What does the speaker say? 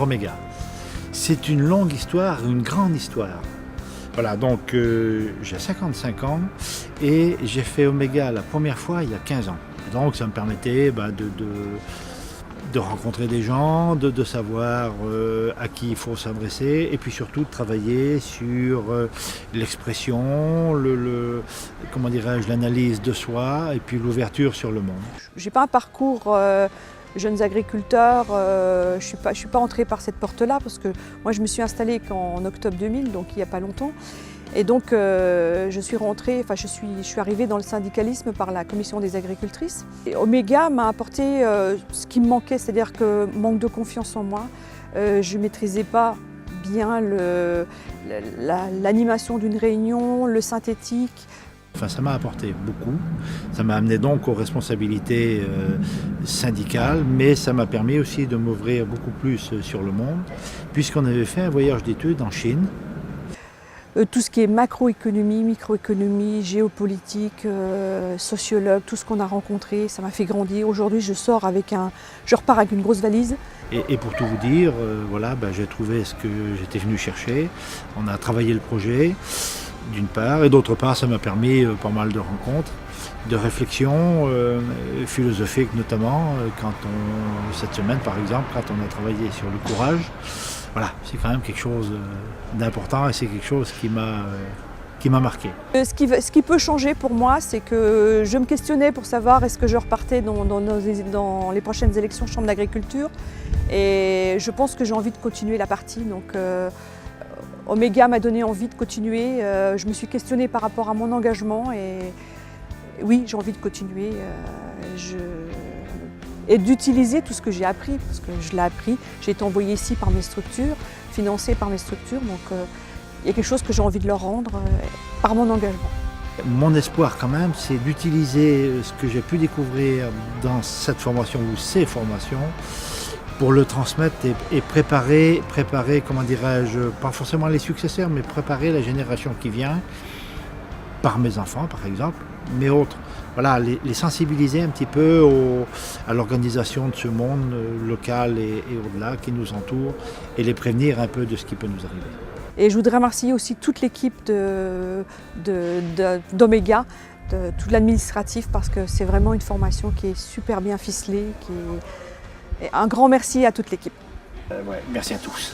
Oméga. C'est une longue histoire, une grande histoire. Voilà, donc j'ai 55 ans et j'ai fait Oméga la première fois il y a 15 ans. Donc ça me permettait de rencontrer des gens, de savoir à qui il faut s'adresser et puis surtout de travailler sur l'expression, comment dirais-je, l'analyse de soi et puis l'ouverture sur le monde. J'ai pas un parcours jeunes agriculteurs, je suis pas entrée par cette porte-là parce que moi je me suis installée qu'en octobre 2000, donc il n'y a pas longtemps. Et donc je suis arrivée dans le syndicalisme par la commission des agricultrices. Et Oméga m'a apporté ce qui me manquait, c'est-à-dire que manque de confiance en moi. Je ne maîtrisais pas bien l'animation d'une réunion, le synthétique. Enfin, ça m'a apporté beaucoup, ça m'a amené donc aux responsabilités syndicales, mais ça m'a permis aussi de m'ouvrir beaucoup plus sur le monde, puisqu'on avait fait un voyage d'études en Chine. Tout ce qui est macroéconomie, microéconomie, géopolitique, sociologue, tout ce qu'on a rencontré, ça m'a fait grandir. Aujourd'hui, je repars avec une grosse valise. Et pour tout vous dire, voilà, j'ai trouvé ce que j'étais venu chercher. On a travaillé le projet, d'une part, et d'autre part, ça m'a permis pas mal de rencontres, de réflexions philosophiques notamment, cette semaine par exemple, quand on a travaillé sur le courage. Voilà, c'est quand même quelque chose d'important et c'est quelque chose qui m'a marqué. Ce qui peut changer pour moi, c'est que je me questionnais pour savoir est-ce que je repartais dans les prochaines élections Chambre d'agriculture. Et je pense que j'ai envie de continuer la partie. Donc, Oméga m'a donné envie de continuer. Je me suis questionnée par rapport à mon engagement et oui, j'ai envie de continuer. Et d'utiliser tout ce que j'ai appris, parce que je l'ai appris. J'ai été envoyée ici par mes structures, financée par mes structures, donc il y a quelque chose que j'ai envie de leur rendre par mon engagement. Mon espoir quand même, c'est d'utiliser ce que j'ai pu découvrir dans cette formation ou ces formations pour le transmettre et préparer, comment dirais-je, pas forcément les successeurs, mais préparer la génération qui vient, par mes enfants par exemple, mais autres. Voilà, les sensibiliser un petit peu à l'organisation de ce monde local et au-delà qui nous entoure et les prévenir un peu de ce qui peut nous arriver. Et je voudrais remercier aussi toute l'équipe d'Oméga, tout l'administratif, parce que c'est vraiment une formation qui est super bien ficelée. Et un grand merci à toute l'équipe. Ouais, merci à tous.